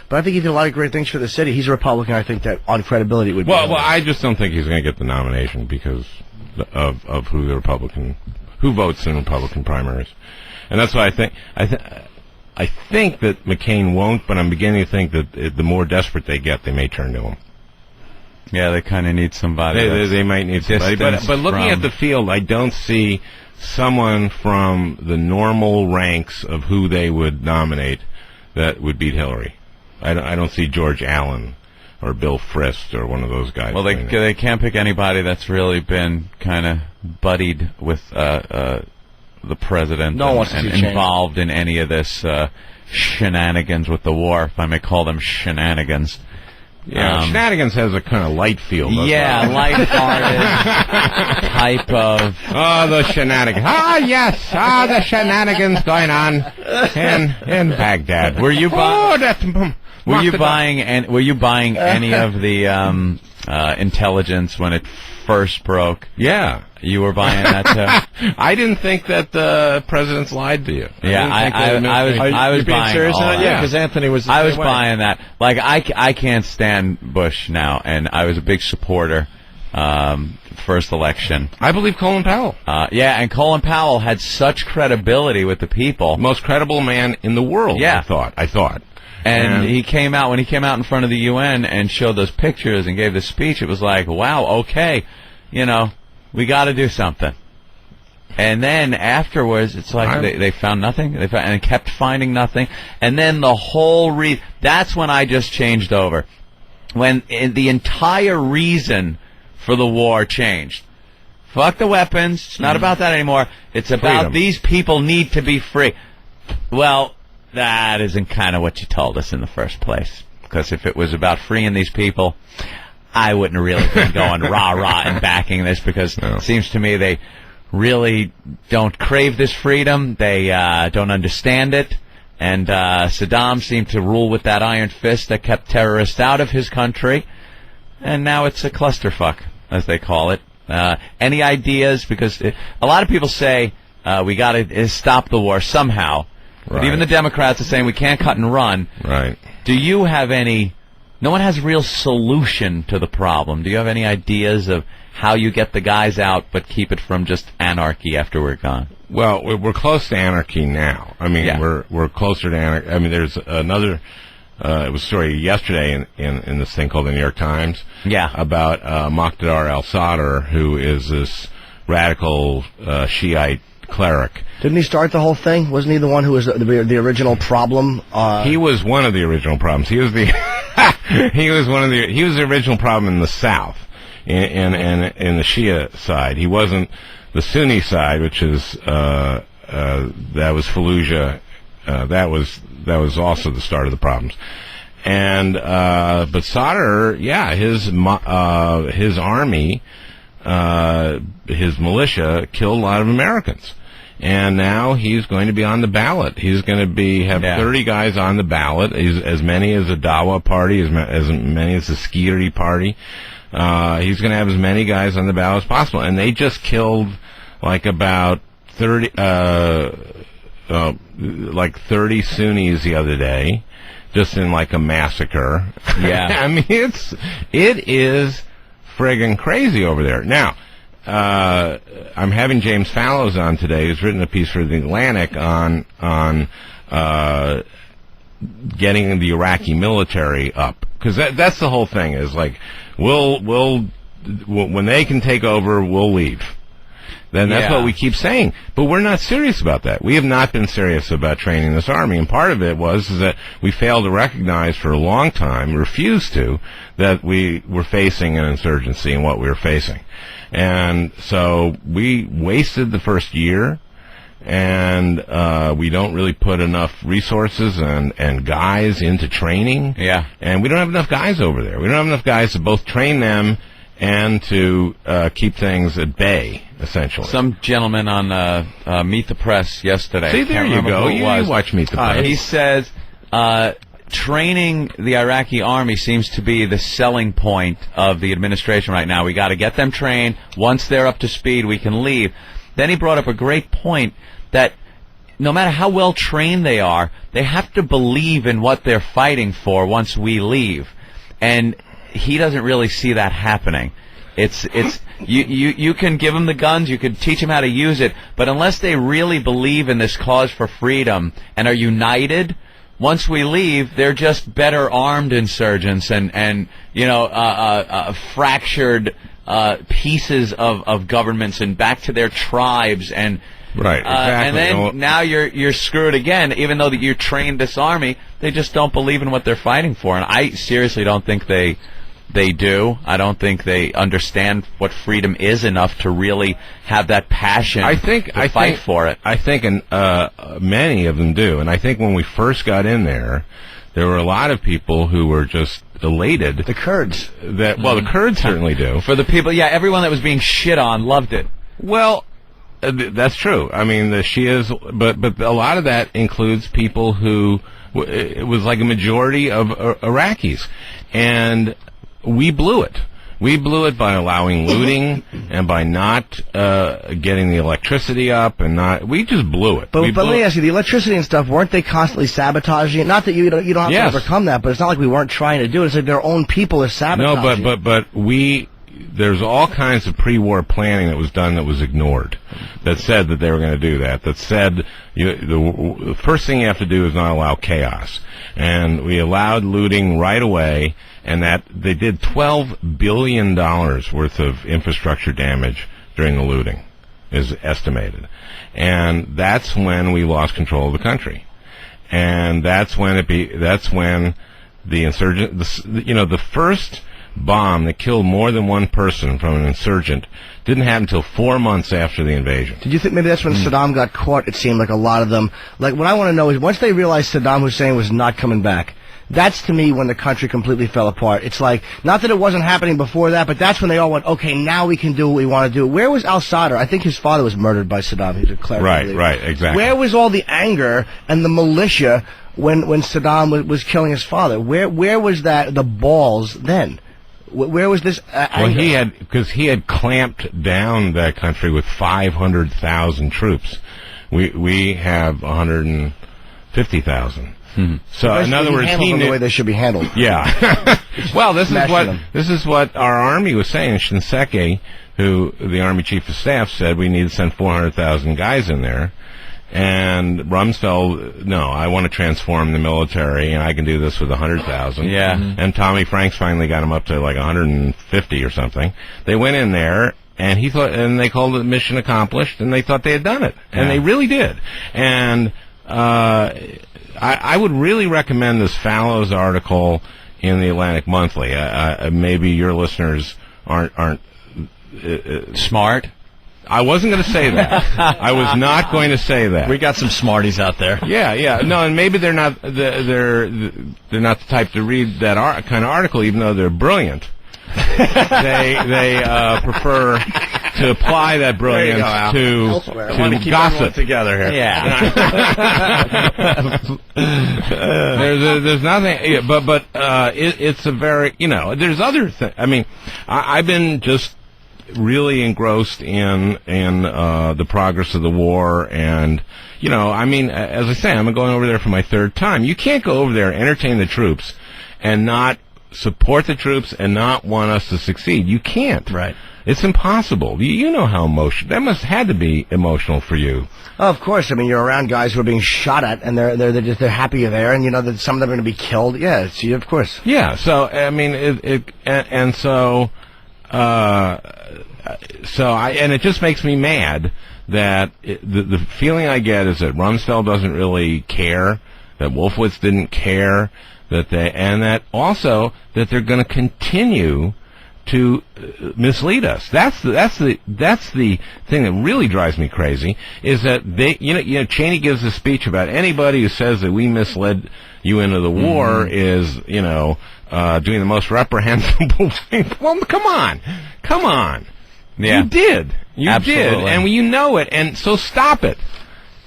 but I think he did a lot of great things for the city. He's a Republican. I think that on credibility would be. Well, I just don't think he's going to get the nomination because of who who votes in Republican primaries, and that's why I think that McCain won't. But I'm beginning to think that the more desperate they get, they may turn to him. Yeah, they kind of need somebody. They might need somebody. But looking at the field, I don't see someone from the normal ranks of who they would nominate that would beat Hillary. I don't see George Allen or Bill Frist or one of those guys. Well, they can't pick anybody that's really been kind of buddied with the president and involved in any of this shenanigans with the war, if I may call them shenanigans. Yeah, Shenanigans has a kind of light feel. Yeah, light-hearted type of... Oh, the shenanigans. Yes. The shenanigans going on in Baghdad. Were you buying any of the intelligence when it first broke? Yeah. You were buying that too? I didn't think that the presidents lied to you. Yeah, I was buying serious all on it? that. Yeah, because Anthony was. I was buying that. Like I can't stand Bush now, and I was a big supporter. First election. I believe Colin Powell. Yeah, and Colin Powell had such credibility with the people. Most credible man in the world. Yeah, I thought. And when he came out in front of the UN and showed those pictures and gave the speech, it was like, wow, okay, we got to do something. And then afterwards, it's like they found nothing, and kept finding nothing. And then the whole that's when I just changed over. When the entire reason for the war changed. Fuck the weapons. It's not about that anymore. It's about these people need to be free. Well, that isn't kind of what you told us in the first place. Because if it was about freeing these people, I wouldn't have really been going rah-rah and backing this, because it seems to me they really don't crave this freedom. They don't understand it. And Saddam seemed to rule with that iron fist that kept terrorists out of his country. And now it's a clusterfuck, as they call it. Any ideas? Because a lot of people say we got to stop the war somehow. Right. But even the Democrats are saying we can't cut and run. Right. Do you have any... No one has a real solution to the problem. Do you have any ideas of how you get the guys out but keep it from just anarchy after we're gone? Well, we're close to anarchy now. I mean, we're closer to anarchy. I mean, there's another... it was a story yesterday in this thing called the New York Times. Yeah. About Muqtada al-Sadr, who is this radical Shiite cleric. Didn't he start the whole thing? Wasn't he the one who was the original problem? He was one of the original problems. He was the he was the original problem in the South, in the Shia side. He wasn't the Sunni side, which is that was Fallujah. That was also the start of the problems. And but Sadr, his army, his militia killed a lot of Americans. And now he's going to be on the ballot. He's going to have 30 guys on the ballot, as many as the Dawa party, as many as the Skiri party. He's going to have as many guys on the ballot as possible. And they just killed like about 30 Sunnis the other day, just in like a massacre. Yeah. I mean, it is friggin' crazy over there. Now, I'm having James Fallows on today, who's written a piece for the Atlantic on getting the Iraqi military up, because that's the whole thing. Is like we'll when they can take over, we'll leave. Then that's what we keep saying. But we're not serious about that. We have not been serious about training this army. And part of it is that we failed to recognize for a long time, refused to, that we were facing an insurgency and what we were facing. And so we wasted the first year, and we don't really put enough resources and guys into training. Yeah. And we don't have enough guys over there. We don't have enough guys to both train them and to keep things at bay, essentially. Some gentleman on Meet the Press yesterday. See, there you go. You watch Meet the Press. He says training the Iraqi army seems to be the selling point of the administration right now. We got to get them trained. Once they're up to speed, we can leave. Then he brought up a great point that no matter how well trained they are, they have to believe in what they're fighting for once we leave. And he doesn't really see that happening. You can give them the guns, you can teach them how to use it, but unless they really believe in this cause for freedom and are united, once we leave, they're just better armed insurgents and fractured pieces of governments and back to their tribes and. Right, exactly. And then now you're screwed again, even though that you trained this army, they just don't believe in what they're fighting for. And I seriously don't think they do. I don't think they understand what freedom is enough to really have that passion to fight for it. I think many of them do. And I think when we first got in there were a lot of people who were just elated. The Kurds. The Kurds certainly do. For the people, everyone that was being shit on loved it. Well, that's true. I mean, the Shias, but a lot of that includes people who it was like a majority of Iraqis, and we blew it. We blew it by allowing looting and by not getting the electricity up, and we just blew it. But let me ask you, the electricity and stuff, weren't they constantly sabotaging it? Not that you don't have to overcome that, but it's not like we weren't trying to do it. It's like their own people are sabotaging. No, but there's all kinds of pre-war planning that was done that was ignored, that said that they were going to do that, said the first thing you have to do is not allow chaos. And we allowed looting right away, and that they did $12 billion worth of infrastructure damage during the looting, is estimated. And that's when we lost control of the country. And that's when the insurgent, the first bomb that killed more than one person from an insurgent didn't happen until 4 months after the invasion. Did you think maybe that's when Saddam got caught? It seemed like a lot of them. Like, what I want to know is, once they realized Saddam Hussein was not coming back, that's to me when the country completely fell apart. It's like, not that it wasn't happening before that, but that's when they all went, okay, now we can do what we want to do. Where was al-Sadr? I think his father was murdered by Saddam. He declared. Right, exactly. Where was all the anger and the militia when Saddam was killing his father? Where was the balls then? Where was this anger? Well, he had clamped down that country with 500,000 troops. We have 150,000. So in other words, he knew the way they should be handled. Yeah. Well, this is what our army was saying. Shinseki, who the army chief of staff said, we need to send 400,000 guys in there. And Rumsfeld, no, I want to transform the military, and I can do this with 100,000. Yeah. Mm-hmm. And Tommy Franks finally got him up to like 150 or something. They went in there, and they called it mission accomplished, and they thought they had done it, and they really did. And I would really recommend this Fallows article in the Atlantic Monthly. Maybe your listeners aren't smart. I wasn't going to say that. I was not going to say that. We got some smarties out there. Yeah. No, and maybe they're not they're not the type to read that kind of article, even though they're brilliant. They prefer to apply that brilliance to gossip together here. Yeah. There's nothing, but it's a very there's other things. I mean, I've been just really engrossed in the progress of the war, and I mean, as I say, I'm going over there for my third time. You can't go over there, entertain the troops, and not support the troops and not want us to succeed. You can't. Right. It's impossible. You know how emotional that had to be emotional for you. Oh, of course. I mean, you're around guys who are being shot at, and they're happy you're there, and that some of them are going to be killed. Yeah, of course. Yeah. So I mean, it just makes me mad that the feeling I get is that Rumsfeld doesn't really care, that Wolfowitz didn't care, and that also that they're going to continue to mislead us. That's the thing that really drives me crazy, is that Cheney gives a speech about anybody who says that we misled you into the war is doing the most reprehensible thing. Well, come on. Yeah. You did, and you know it, and so stop it,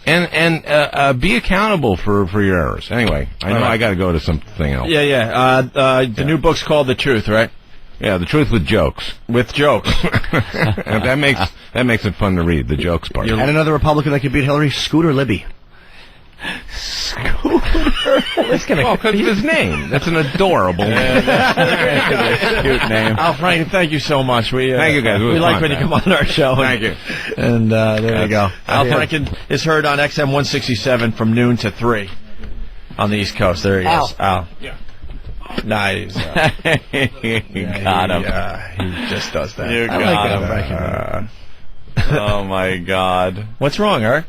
and be accountable for your errors. Anyway, I know I got to go to something else. Yeah. The new book's called The Truth, right? Yeah, The Truth with Jokes. With jokes. And that makes it fun to read, the jokes part. And another Republican that could beat Hillary, Scooter Libby. It's gonna. Oh, because of his name. That's an adorable name. Cute name. Al Franken, thank you so much. Thank you, guys. It was We like fun, when you man. come on our show. Thank you. And there you go. Al Yeah. Franken is heard on XM 167 from noon to 3 on the East Coast. There he is. Al. Yeah. Nice. Got him. He just does that. You I got like him. Al Franken. Oh my God. What's wrong, Eric?